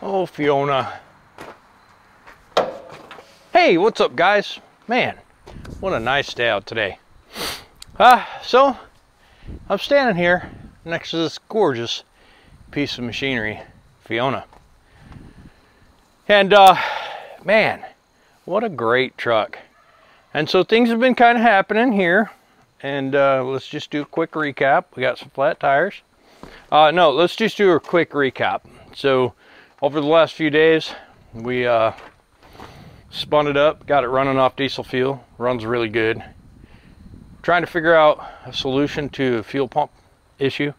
Oh, Fiona. Hey, what's up, guys? Man, what a nice day out today. So I'm standing here next to this gorgeous piece of machinery, Fiona. And man, what a great truck. And so things have been kind of happening here. And let's just do a quick recap. We got some flat tires. No, let's just do a quick recap. So over the last few days, we spun it up, got it running off diesel fuel, runs really good. Trying to figure out a solution to a fuel pump issue.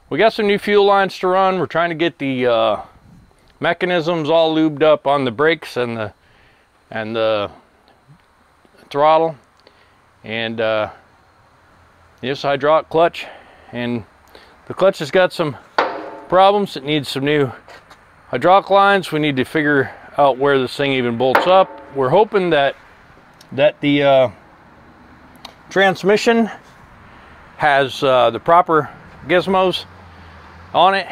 We got some new fuel lines to run. We're trying to get the mechanisms all lubed up on the brakes and the throttle, and this hydraulic clutch. And the clutch has got some problems. It needs some new hydraulic lines. We need to figure out where this thing even bolts up. We're hoping that the transmission has the proper gizmos on it.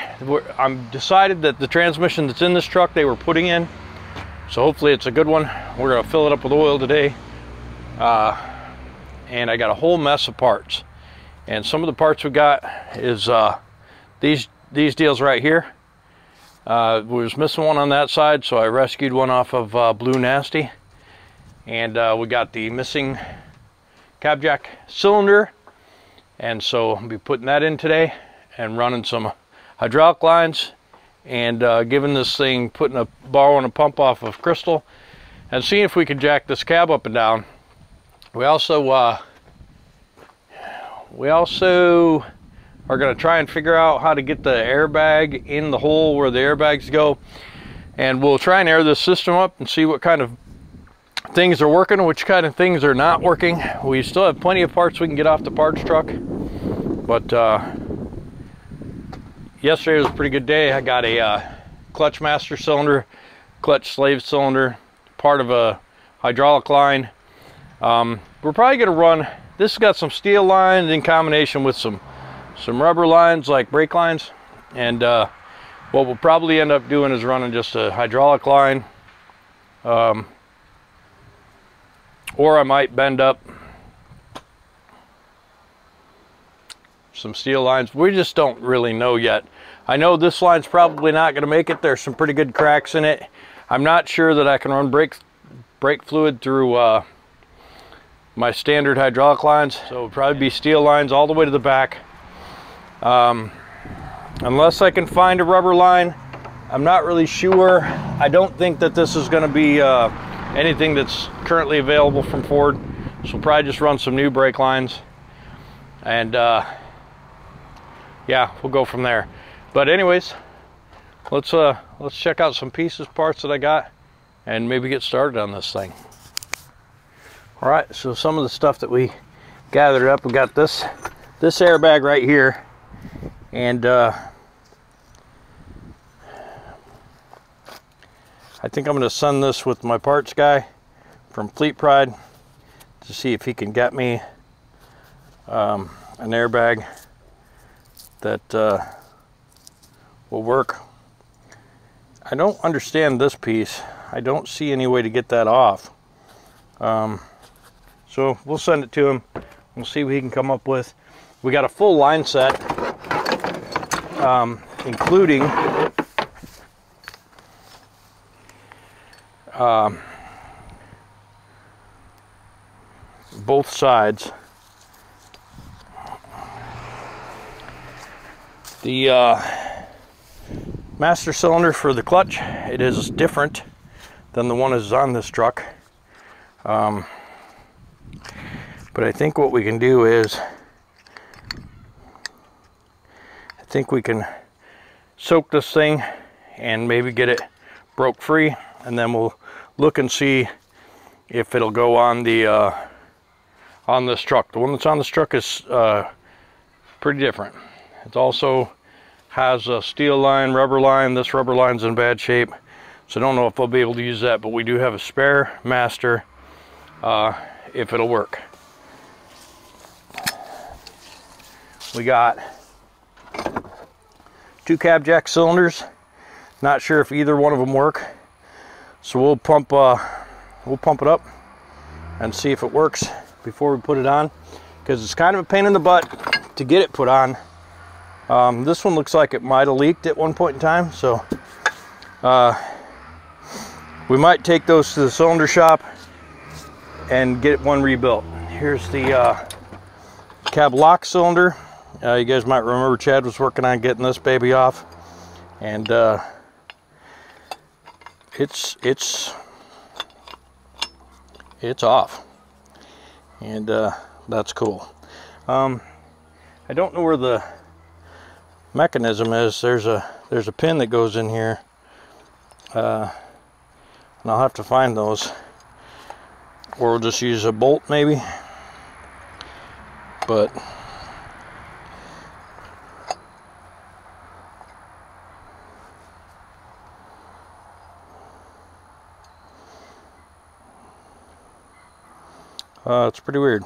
I'm decided that the transmission that's in this truck they were putting in, so hopefully it's a good one. We're gonna fill it up with oil today, and I got a whole mess of parts. And some of the parts we got is these deals right here. We was missing one on that side, so I rescued one off of Blue Nasty. And we got the missing cab jack cylinder, and so I'll be putting that in today and running some hydraulic lines and giving this thing, borrowing a pump off of Crystal and seeing if we can jack this cab up and down. We also are going to try and figure out how to get the airbag in the hole where the airbags go, and we'll try and air this system up and see what kind of things are working, which kind of things are not working. We still have plenty of parts we can get off the parts truck, but yesterday was a pretty good day. I got a clutch master cylinder, clutch slave cylinder, part of a hydraulic line. We're probably going to run, this has got some steel lines in combination with some rubber lines like brake lines, and what we'll probably end up doing is running just a hydraulic line, or I might bend up some steel lines. We just don't really know yet. I know this line's probably not going to make it. There's some pretty good cracks in it. I'm not sure that I can run brake fluid through my standard hydraulic lines, so it'll probably be steel lines all the way to the back. Unless I can find a rubber line, I'm not really sure. I don't think that this is going to be anything that's currently available from Ford, so we'll probably just run some new brake lines, and yeah, we'll go from there. But anyways, let's check out some parts that I got, and maybe get started on this thing. All right, so some of the stuff that we gathered up, we got this airbag right here, and I think I'm going to send this with my parts guy from Fleet Pride to see if he can get me an airbag that will work. I don't understand this piece. I don't see any way to get that off. So we'll send it to him. We'll see what he can come up with. We got a full line set, including both sides. The master cylinder for the clutch, it is different than the one that's on this truck. But I think what we can do is, I think we can soak this thing and maybe get it broke free, and then we'll look and see if it'll go on the on this truck. The one that's on this truck is pretty different. It also has a steel line, rubber line. This rubber line's in bad shape, so I don't know if I'll be able to use that, but we do have a spare master if it'll work. We got two cab jack cylinders. Not sure if either one of them work, so we'll pump it up and see if it works before we put it on, because it's kind of a pain in the butt to get it put on. This one looks like it might have leaked at one point in time, so we might take those to the cylinder shop and get one rebuilt. Here's the cab lock cylinder. You guys might remember Chad was working on getting this baby off, and it's off, and that's cool. I don't know where the mechanism is. There's a pin that goes in here, and I'll have to find those, or we'll just use a bolt maybe, but it's pretty weird,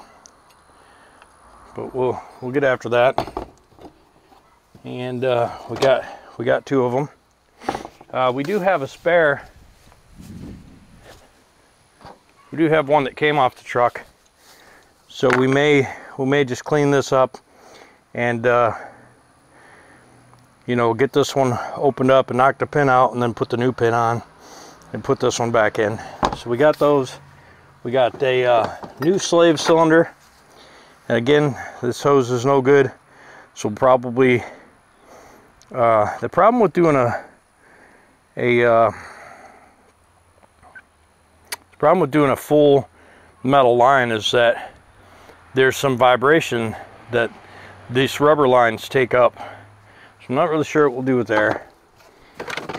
but we'll get after that. And we got two of them. We do have a spare. We do have one that came off the truck, so we may just clean this up and you know, get this one opened up and knock the pin out, and then put the new pin on and put this one back in. So we got those. We got a new slave cylinder, and again, this hose is no good, so probably the problem with doing a full metal line is that there's some vibration that these rubber lines take up. So I'm not really sure what we'll do with there.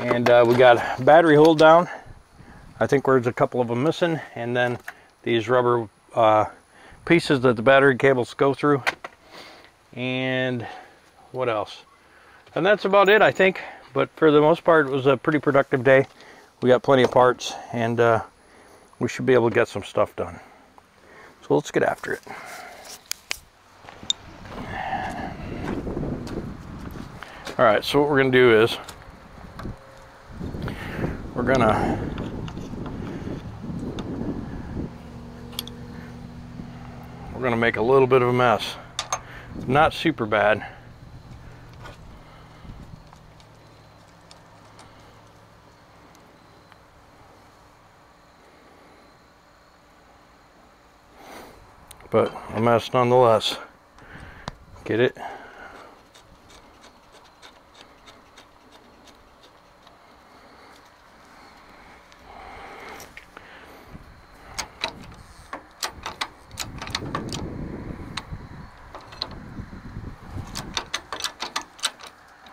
And we got battery hold down. I think there's a couple of them missing, and then these rubber pieces that the battery cables go through. And what else? And that's about it, I think. But for the most part, it was a pretty productive day. We got plenty of parts, and we should be able to get some stuff done. So let's get after it. All right, so what we're gonna do is we're gonna make a little bit of a mess. Not super bad. But a mess nonetheless. Get it?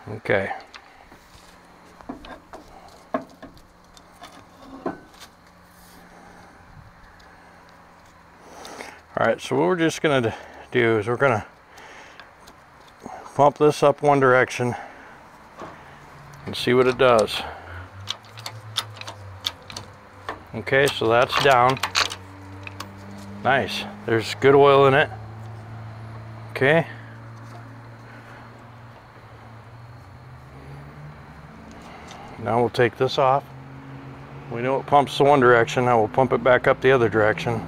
Okay. All right, so what we're just gonna do is we're gonna pump this up one direction and see what it does. Okay, so that's down. Nice, there's good oil in it. Okay. Now we'll take this off. We know it pumps the one direction, now we'll pump it back up the other direction.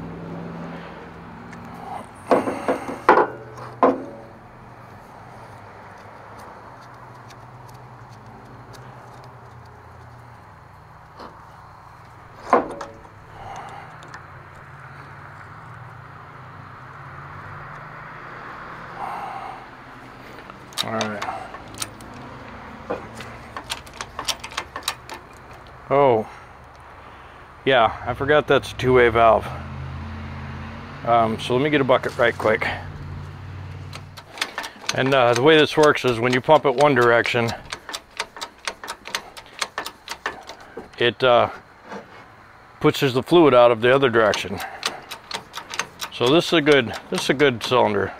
All right. Oh, yeah, I forgot that's a two-way valve. So let me get a bucket right quick. And the way this works is when you pump it one direction, it pushes the fluid out of the other direction. So this is a good cylinder.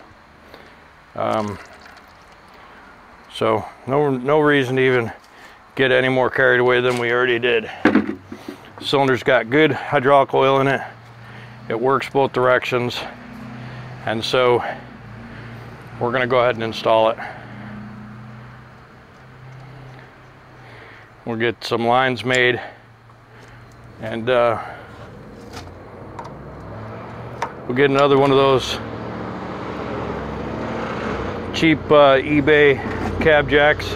So no reason to even get any more carried away than we already did. Cylinder's got good hydraulic oil in it. It works both directions. And so we're gonna go ahead and install it. We'll get some lines made, and we'll get another one of those cheap eBay cab jacks,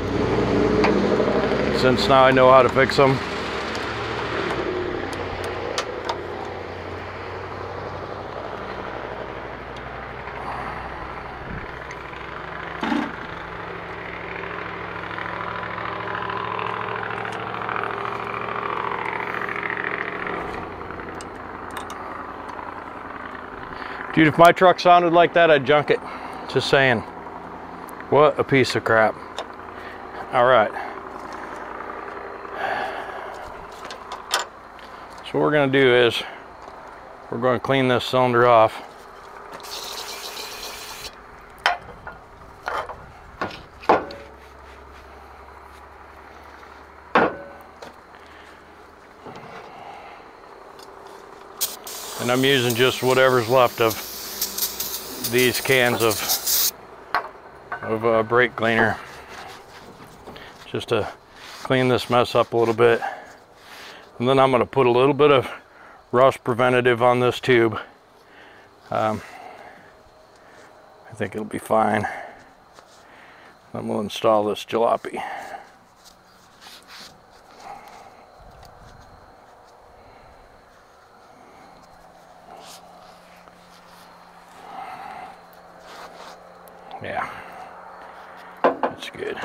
since now I know how to fix them. Dude, if my truck sounded like that, I'd junk it. Just saying. What a piece of crap. All right. So what we're going to do is we're going to clean this cylinder off. And I'm using just whatever's left of these cans of brake cleaner, just to clean this mess up a little bit. And then I'm going to put a little bit of rust preventative on this tube. I think it'll be fine. Then we'll install this jalopy. Yeah, that's good.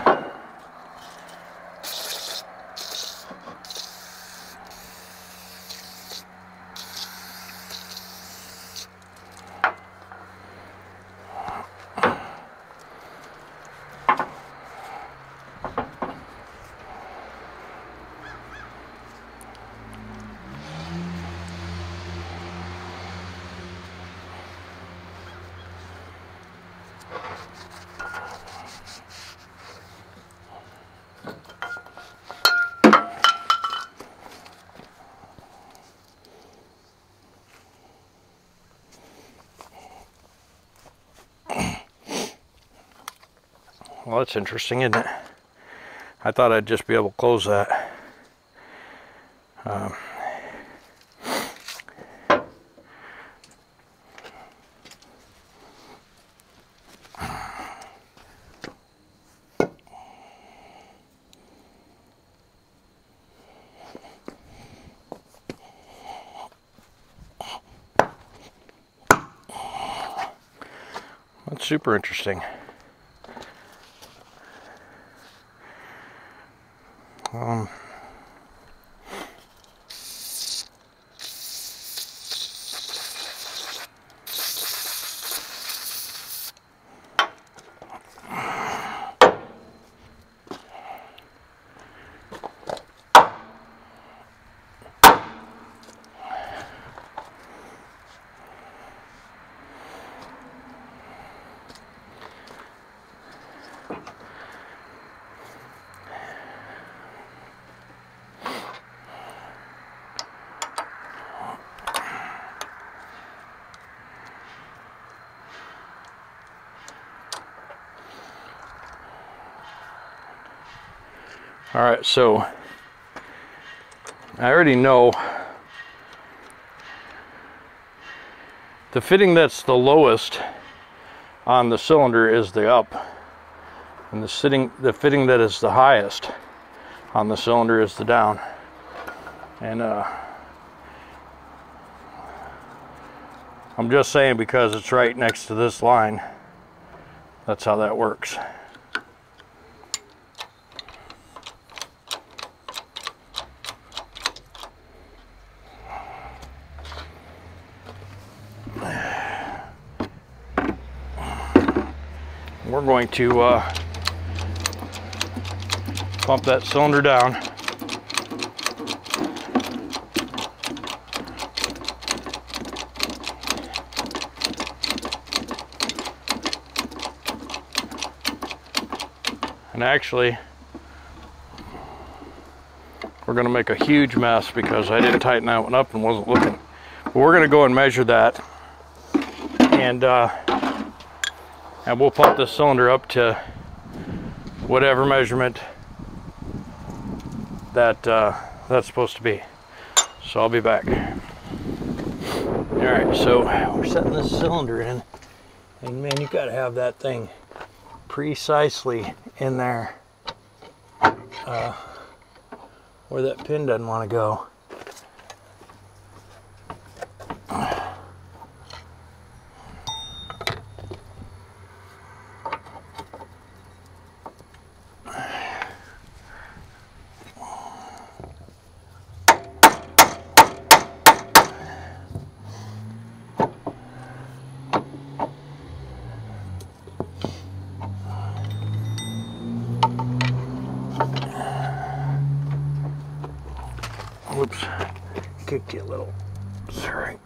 Well, that's interesting, isn't it? I thought I'd just be able to close that. That's super interesting. All right, so I already know the fitting that's the lowest on the cylinder is the up, and the fitting that is the highest on the cylinder is the down. And I'm just saying, because it's right next to this line, that's how that works. We're going to pump that cylinder down. And actually, we're going to make a huge mess because I didn't tighten that one up and wasn't looking. But we're going to go and measure that, and we'll pump this cylinder up to whatever measurement that that's supposed to be. So I'll be back. All right, so we're setting this cylinder in, and man, you got to have that thing precisely in there where that pin doesn't want to go. Whoops, kicked you a little. Sorry.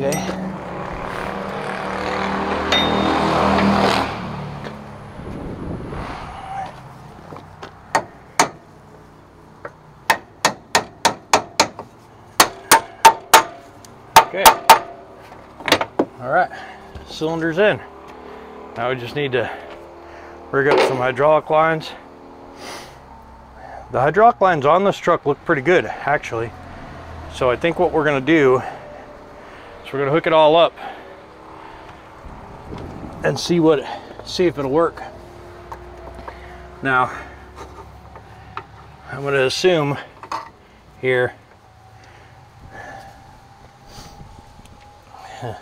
Okay. Okay. All right, cylinder's in. Now we just need to rig up some hydraulic lines. The hydraulic lines on this truck look pretty good, actually. So I think what we're gonna do, we're gonna hook it all up and see if it'll work. Now, I'm gonna assume here, I'm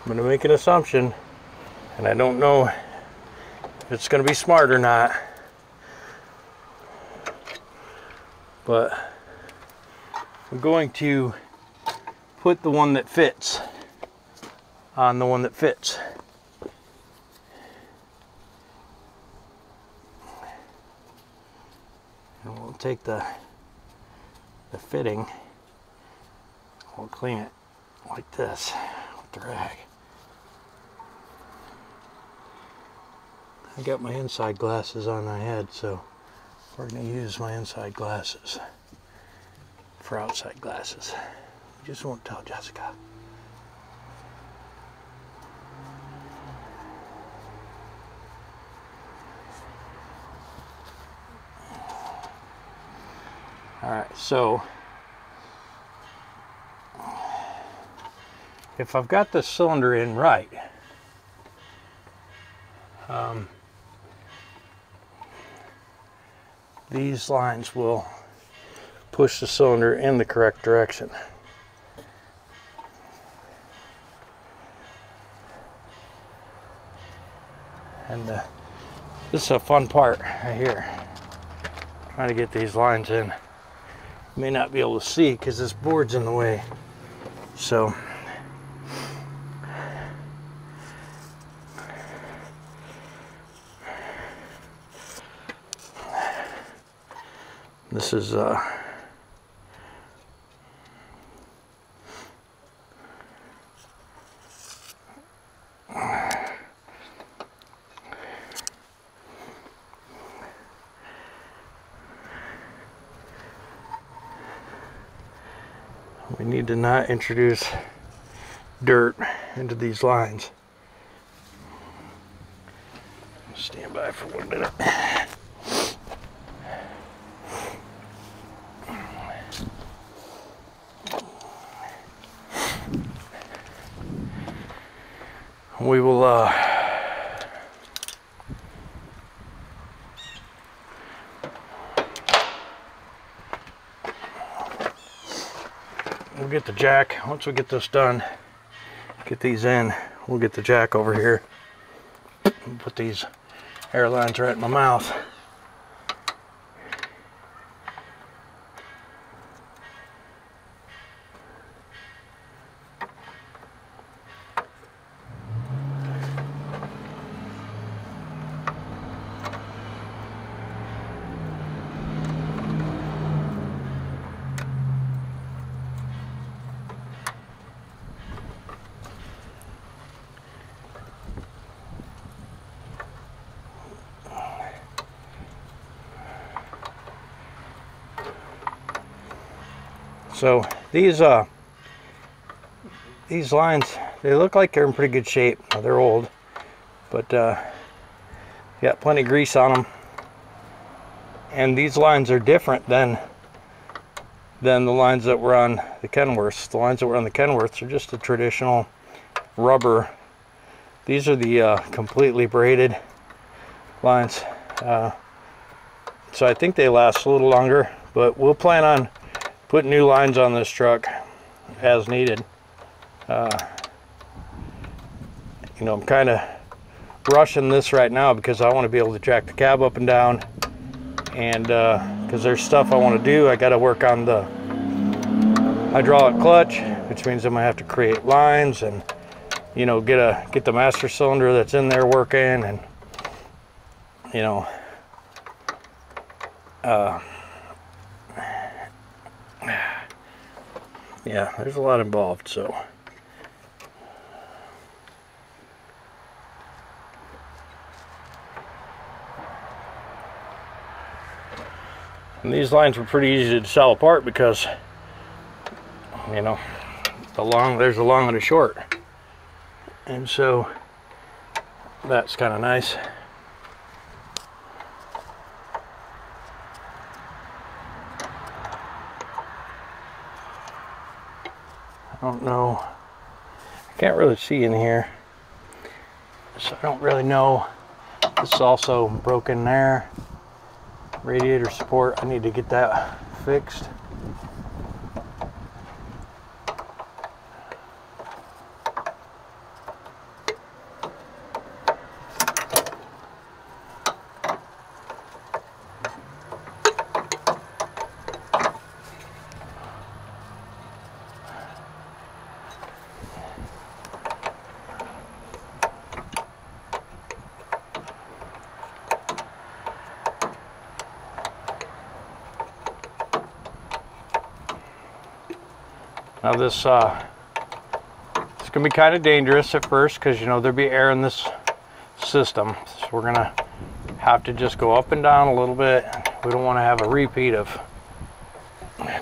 gonna make an assumption, and I don't know if it's gonna be smart or not, but I'm going to put the one that fits on the one that fits. And we'll take the fitting, we'll clean it like this with the rag. I got my inside glasses on my head, so we're going to use my inside glasses for outside glasses. Just won't tell Jessica. All right, so if I've got the cylinder in right, these lines will push the cylinder in the correct direction. And this is a fun part right here. Trying to get these lines in. You may not be able to see because this board's in the way. So this is we need to not introduce dirt into these lines. Stand by for 1 minute. We will we'll get the jack. Once we get this done, get these in, we'll get the jack over here and put these air lines right in my mouth. So these lines, they look like they're in pretty good shape. They're old, but got plenty of grease on them. And these lines are different than the lines that were on the Kenworths. The lines that were on the Kenworths are just a traditional rubber. These are the completely braided lines. So I think they last a little longer, but we'll plan on putting new lines on this truck as needed. You know, I'm kind of rushing this right now because I want to be able to jack the cab up and down, and because there's stuff I want to do. I got to work on the hydraulic clutch, which means I'm gonna have to create lines and, you know, get the master cylinder that's in there working, and, you know, yeah, there's a lot involved. So and these lines were pretty easy to sell apart because, you know, there's a long and a short, and so that's kind of nice. I don't know, I can't really see in here, so I don't really know. This is also broken there. Radiator support, I need to get that fixed. Now this it's gonna be kind of dangerous at first because, you know, there'll be air in this system, so we're gonna have to just go up and down a little bit. We don't want to have a repeat of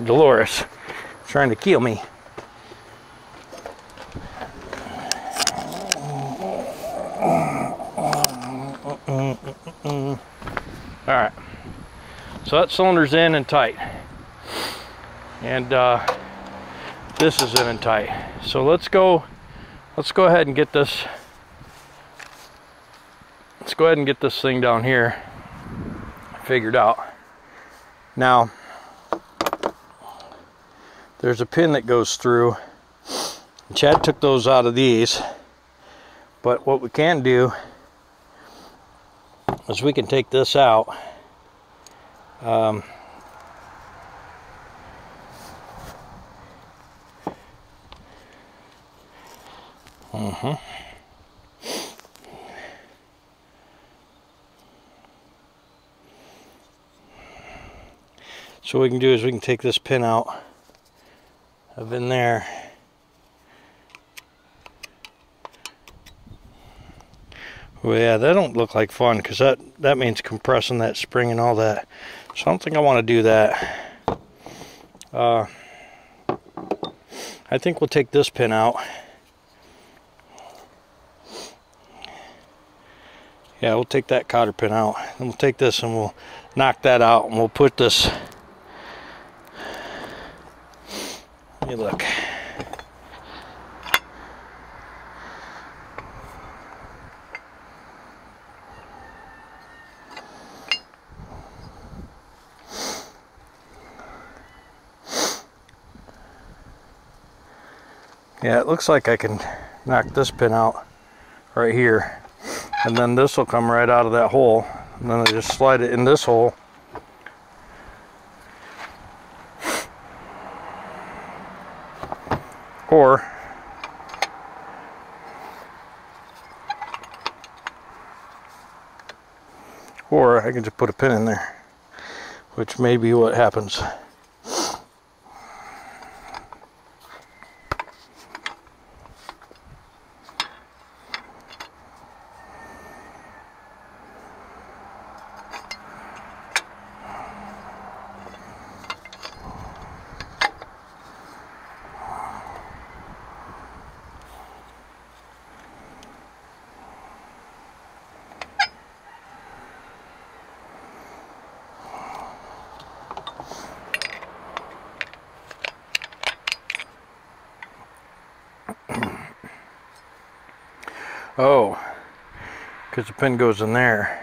Dolores trying to kill me. All right, so that cylinder's in and tight, and this is in and tight. So let's go ahead and get this. Let's go ahead and get this thing down here figured out. Now, there's a pin that goes through. Chad took those out of these, but what we can do is we can take this out. So what we can do is we can take this pin out of in there. Well, yeah, that don't look like fun because that means compressing that spring and all that. So I don't think I want to do that. I think we'll take this pin out. Yeah, we'll take that cotter pin out, and we'll take this and we'll knock that out, and we'll put this. Let me look. Yeah, it looks like I can knock this pin out right here, and then this will come right out of that hole, and then I just slide it in this hole. Or I can just put a pin in there, which may be what happens. Oh, because the pin goes in there.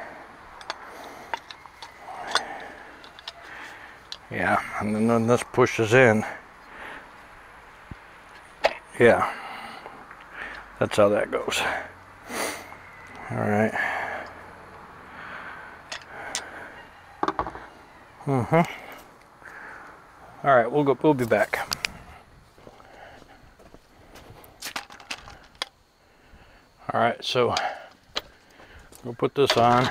Yeah, and then this pushes in. Yeah, that's how that goes. All right. All right, we'll be back. All right, so we'll put this on.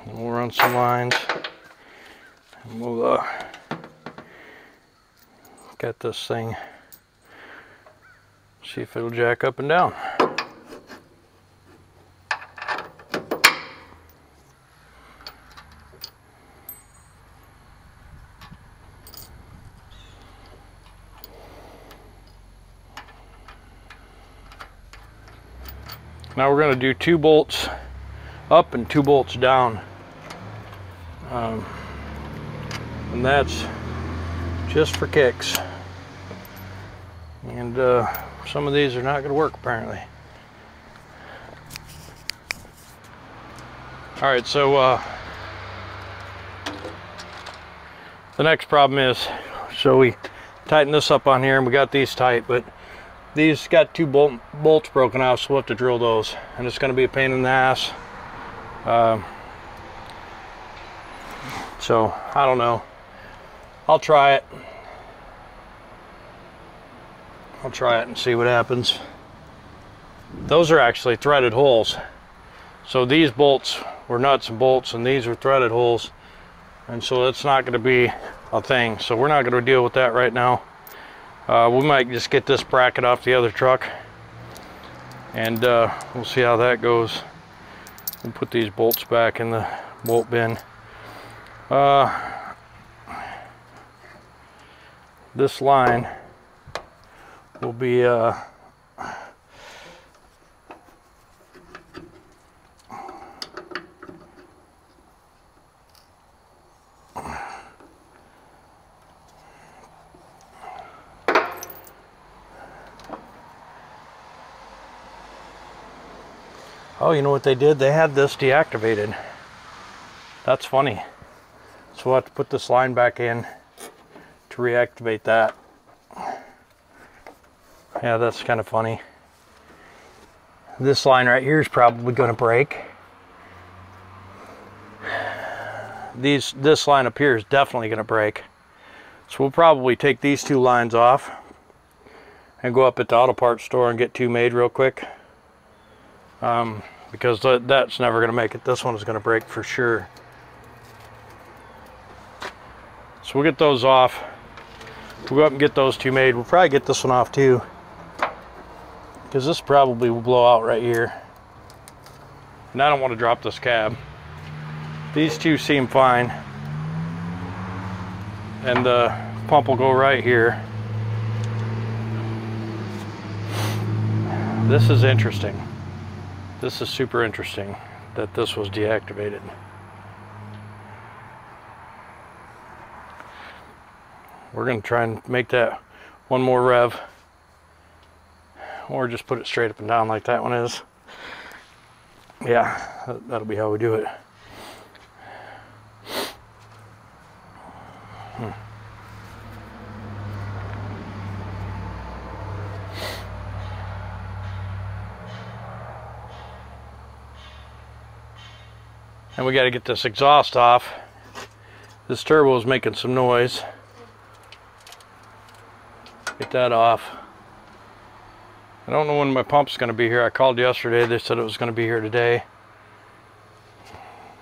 And we'll run some lines. And we'll get this thing. See if it'll jack up and down. Now we're going to do 2 bolts up and 2 bolts down. And that's just for kicks. And some of these are not going to work apparently. Alright, so the next problem is, so we tighten this up on here and we got these tight, but these got 2 bolts broken off, so we'll have to drill those, and it's going to be a pain in the ass. So I don't know. I'll try it. I'll try it and see what happens. Those are actually threaded holes. So these bolts were nuts and bolts, and these are threaded holes, and so that's not going to be a thing. So we're not going to deal with that right now. We might just get this bracket off the other truck, and we'll see how that goes. We'll put these bolts back in the bolt bin. This line will be oh, you know what they did? They had this deactivated. That's funny. So we'll have to put this line back in to reactivate that. Yeah, that's kind of funny. This line right here is probably going to break. This line up here is definitely going to break. So we'll probably take these 2 lines off and go up at the auto parts store and get 2 made real quick. Because that's never going to make it. This one is going to break for sure. So we'll get those off. We'll go up and get those 2 made. We'll probably get this one off too, because this probably will blow out right here. And I don't want to drop this cab. These 2 seem fine. And the pump will go right here. This is interesting. This is super interesting that this was deactivated. We're going to try and make that one more rev, or just put it straight up and down like that one is. Yeah, that'll be how we do it. And we got to get this exhaust off. This turbo is making some noise. Get that off. I don't know when my pump's going to be here. I called yesterday. They said it was going to be here today.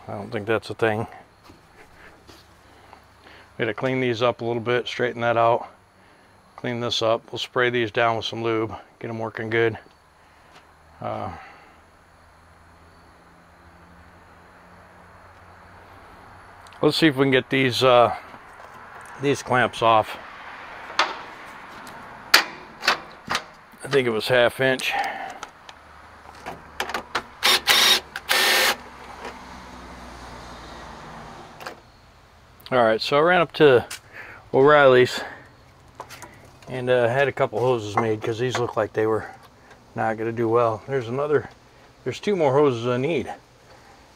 I don't think that's a thing. We got to clean these up a little bit, straighten that out, clean this up. We'll spray these down with some lube, get them working good. Let's see if we can get these clamps off. I think it was 1/2 inch. Alright, so I ran up to O'Reilly's and had a couple hoses made, because these look like they were not gonna do well. There's 2 more hoses I need.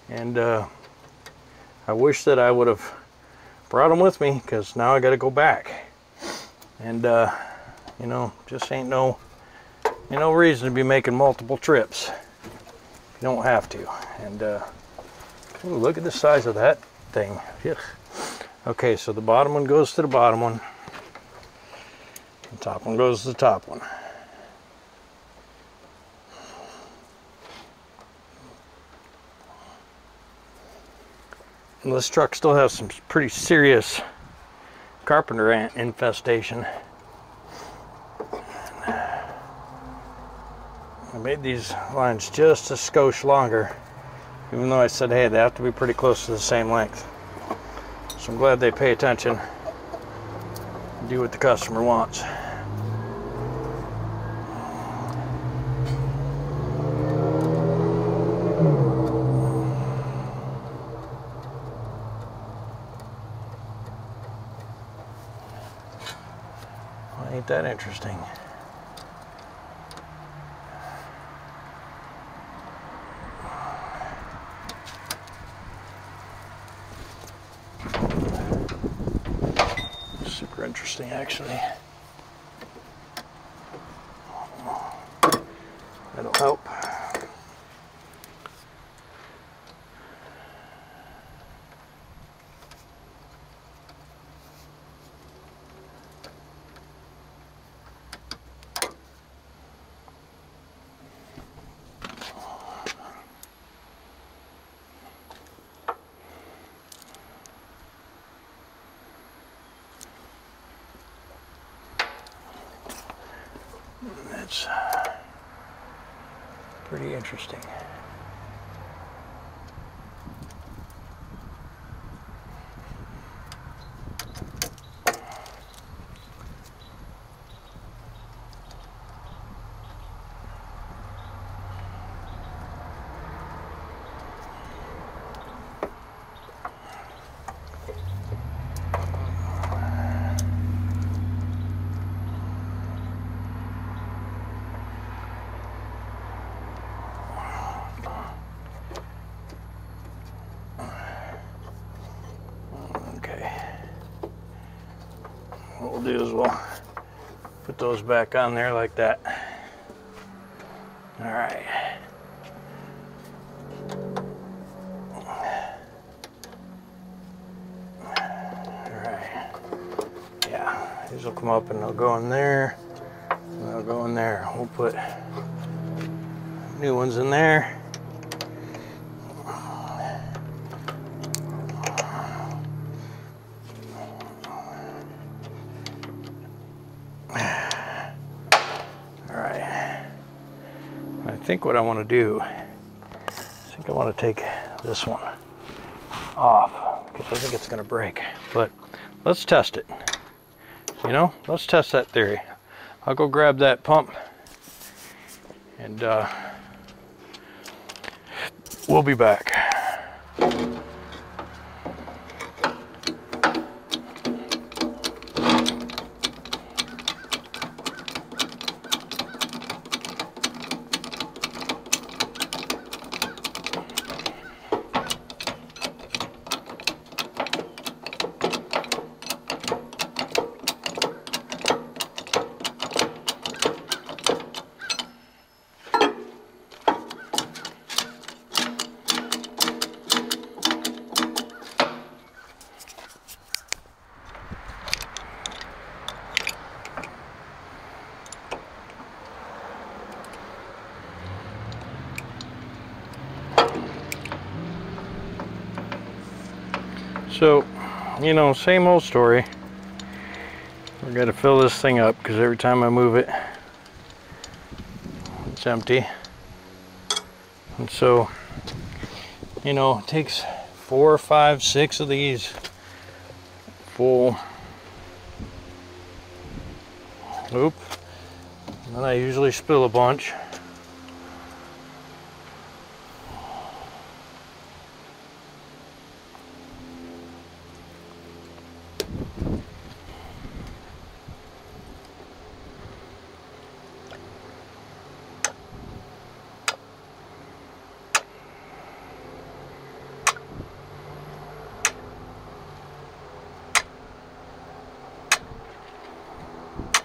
And I wish that I would have brought them with me, because now I got to go back. And you know, just ain't no reason to be making multiple trips. You don't have to. And ooh, look at the size of that thing. Ugh. Okay, so the bottom one goes to the bottom one. The top one goes to the top one. And this truck still has some pretty serious carpenter ant infestation. I made these lines just a skosh longer, even though I said, hey, they have to be pretty close to the same length. So I'm glad they pay attention and do what the customer wants. Well, ain't that interesting? Super interesting, actually. That'll help. That's pretty interesting. What we'll do is we'll put those back on there like that. All right. All right. Yeah, these will come up and they'll go in there. And they'll go in there. We'll put new ones in there. I think what I want to do, I want to take this one off because I think it's going to break. But let's test it. You know, let's test that theory. I'll go grab that pump and we'll be back. So, you know, same old story. We're gonna fill this thing up because every time I move it, it's empty. And so, you know, it takes 4, 5, 6 of these full. Oop. And I usually spill a bunch.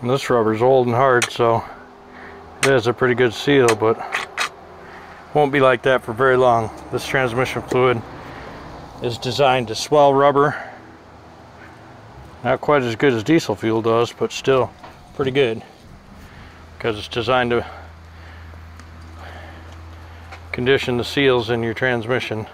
And this rubber's old and hard, so it has a pretty good seal, but won't be like that for very long. This transmission fluid is designed to swell rubber. Not quite as good as diesel fuel does, but still pretty good, because it's designed to condition the seals in your transmission.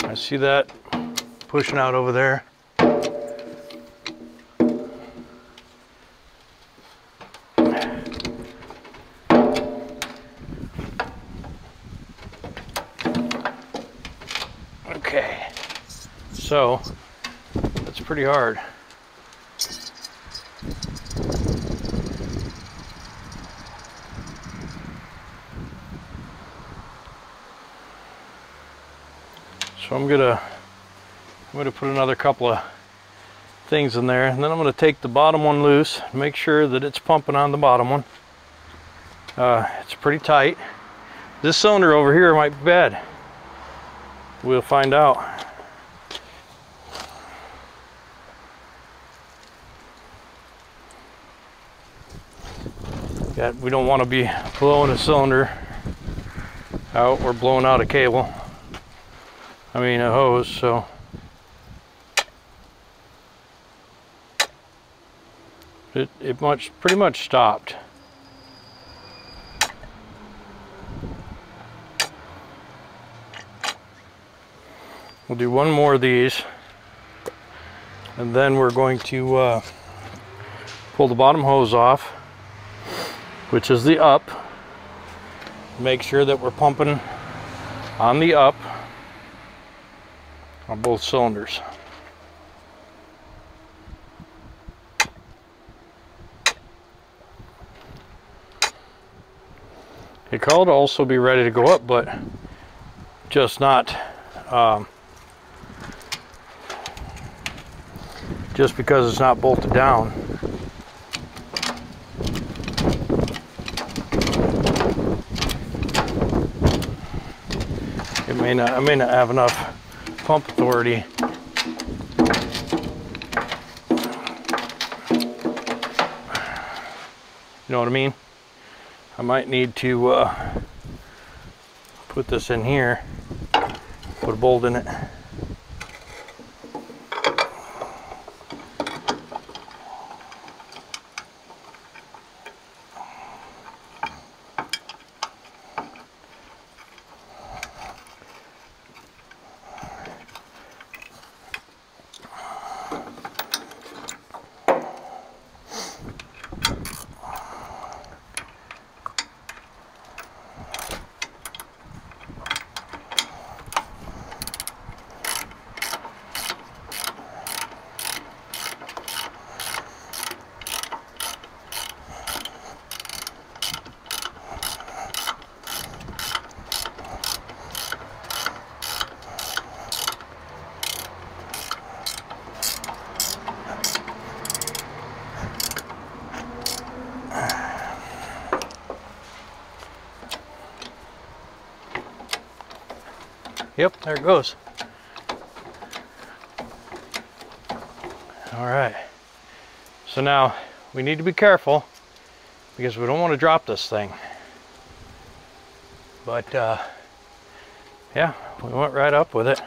I see that pushing out over there. Okay, so that's pretty hard. So I'm gonna put another couple of things in there, and then I'm gonna take the bottom one loose, make sure that it's pumping on the bottom one. It's pretty tight. This cylinder over here might be bad. We'll find out. We don't want to be blowing a cylinder out or blowing out a cable. I mean a hose, so it pretty much stopped. We'll do one more of these, and then we're going to pull the bottom hose off, which is the up. Make sure that we're pumping on the up on both cylinders. It could also be ready to go up, but just not just because it's not bolted down. I may not have enough pump authority. You know what I mean? I might need to put this in here, put a bolt in it. Yep, there it goes. All right. So now we need to be careful because we don't want to drop this thing. But yeah, we went right up with it.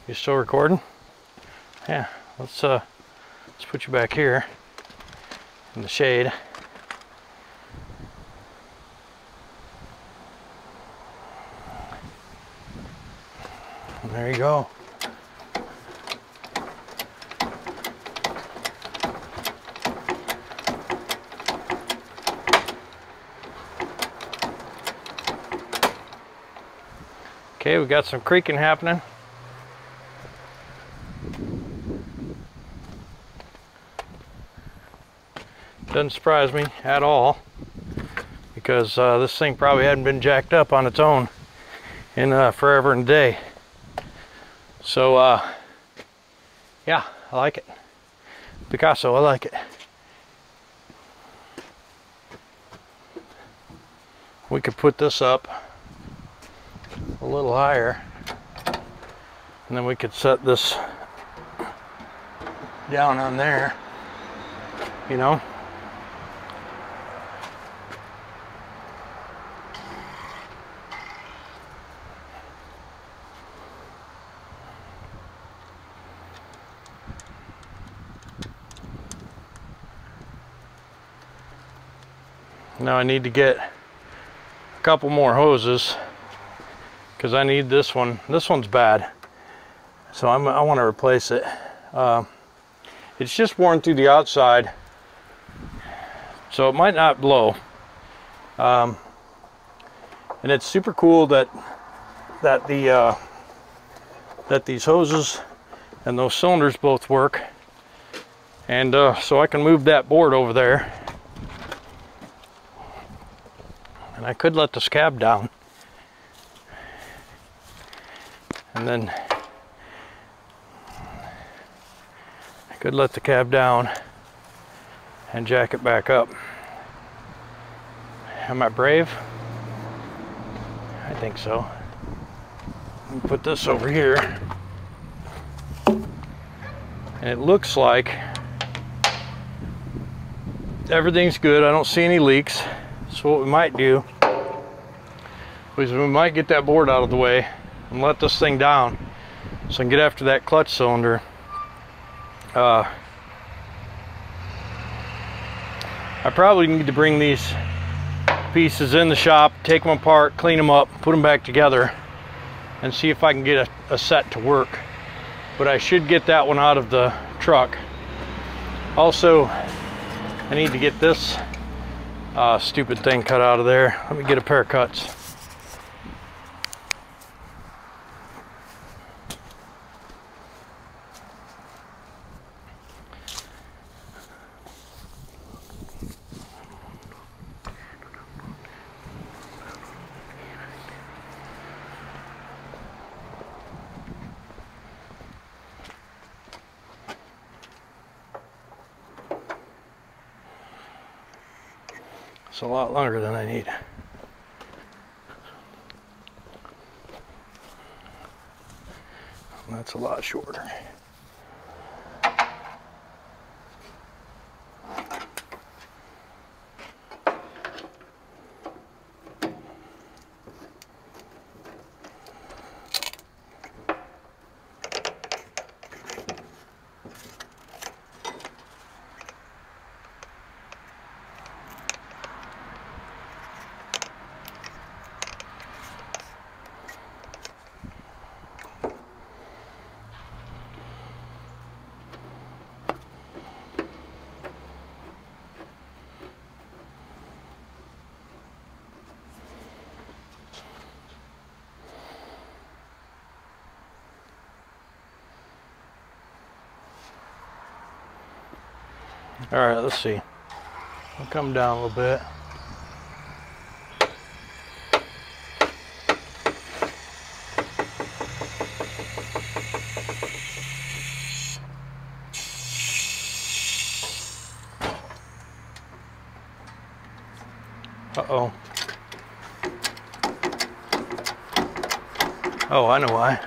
You still recording? Yeah. Let's put you back here in the shade. And there you go. Okay, we got some creaking happening. Doesn't surprise me at all, because this thing probably hadn't been jacked up on its own in forever and a day. So yeah, I like it. Picasso, I like it. We could put this up a little higher, and then we could set this down on there, you know. Now I need to get a couple more hoses, because I need this one. This one's bad, so I want to replace it. It's just worn through the outside, so it might not blow. And it's super cool that these hoses and those cylinders both work, and so I can move that board over there. And I could let this cab down, and then I could let the cab down and jack it back up. Am I brave? I think so. Let me put this over here, and it looks like everything's good. I don't see any leaks. So what we might do is we might get that board out of the way and let this thing down so I can get after that clutch cylinder. I probably need to bring these pieces in the shop, take them apart, clean them up, put them back together, and see if I can get a set to work. But I should get that one out of the truck. Also, I need to get this stupid thing cut out of there. Let me get a pair of cuts. It's a lot longer than I need. That's a lot shorter. All right, let's see. I'll come down a little bit. Uh-oh. Oh, I know why.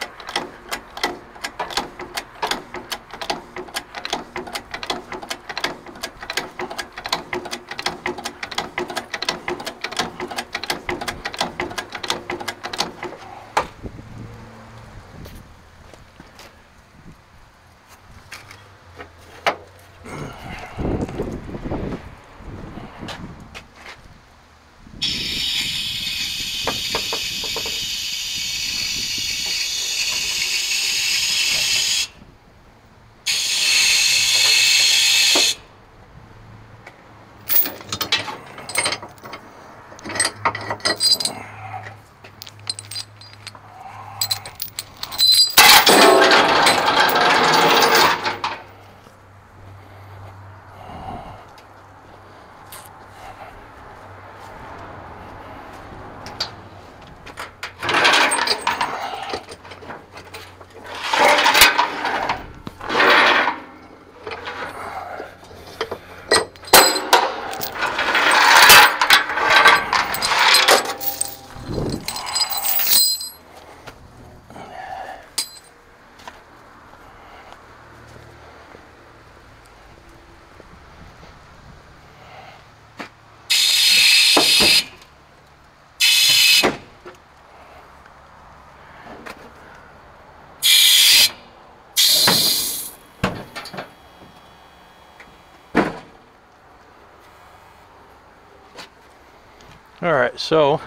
All right, so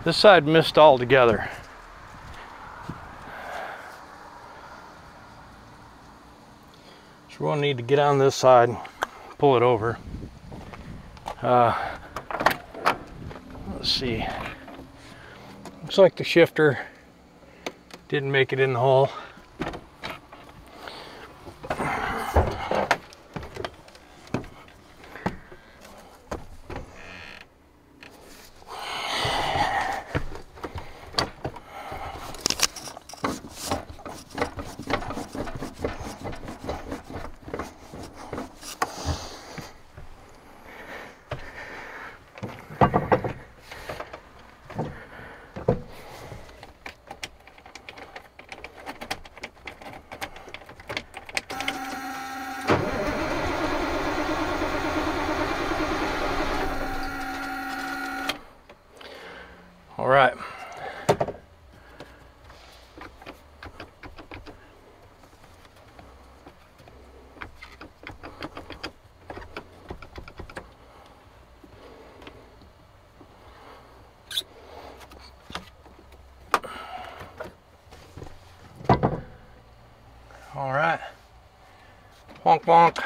this side missed altogether. So we're gonna need to get on this side, pull it over. Let's see. Looks like the shifter didn't make it in the hole. All right. All right. Wonk wonk.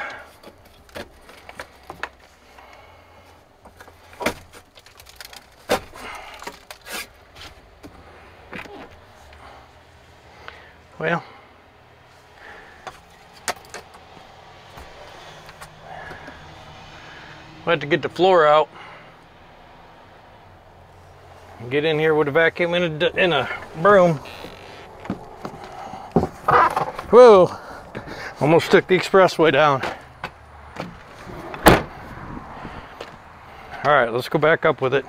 Well, we'll have to get the floor out and get in here with a vacuum and a broom. Whoa, almost took the expressway down. All right, let's go back up with it.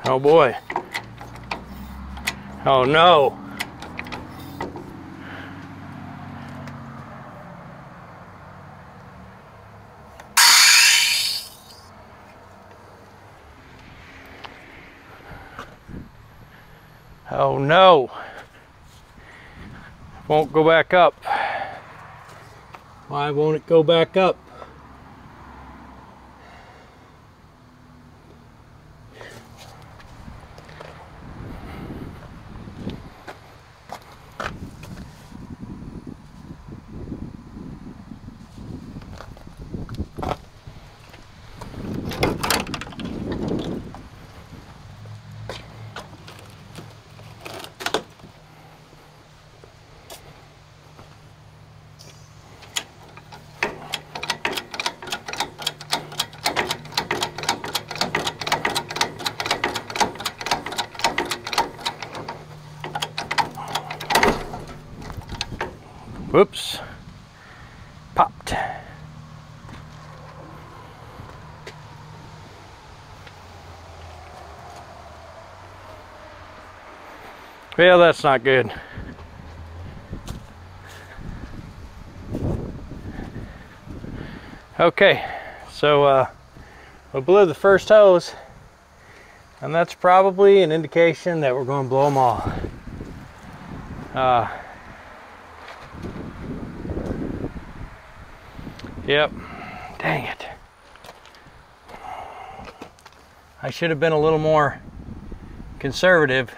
Oh boy. Oh no. Oh no. Won't go back up. Why won't it go back up? Whoops. Popped. Well, that's not good. Okay, so we blew the first hose, and that's probably an indication that we're going to blow them all. Yep. Dang it. I should have been a little more conservative,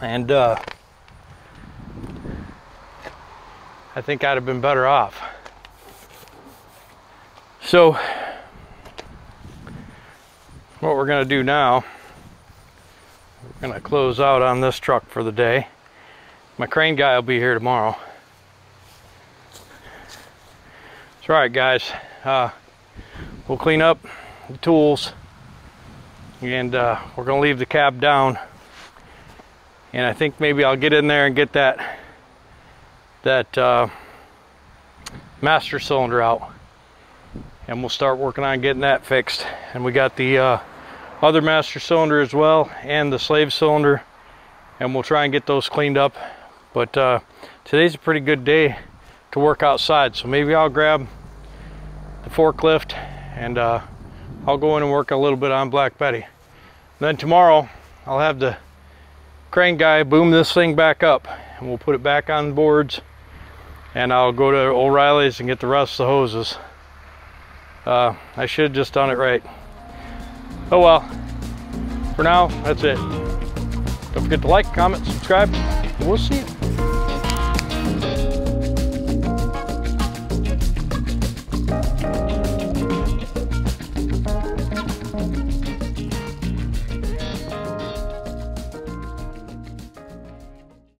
and I think I'd have been better off. So what we're going to do now, we're going to close out on this truck for the day. My crane guy will be here tomorrow. All right, guys, we'll clean up the tools, and we're gonna leave the cab down, and I think maybe I'll get in there and get that master cylinder out, and we'll start working on getting that fixed. And we got the other master cylinder as well, and the slave cylinder, and we'll try and get those cleaned up. But today's a pretty good day to work outside, so maybe I'll grab the forklift, and I'll go in and work a little bit on Black Betty. Then tomorrow I'll have the crane guy boom this thing back up, and we'll put it back on boards, and I'll go to O'Reilly's and get the rest of the hoses. I should have just done it right. Oh well. For now, that's it. Don't forget to like, comment, subscribe, and we'll see you.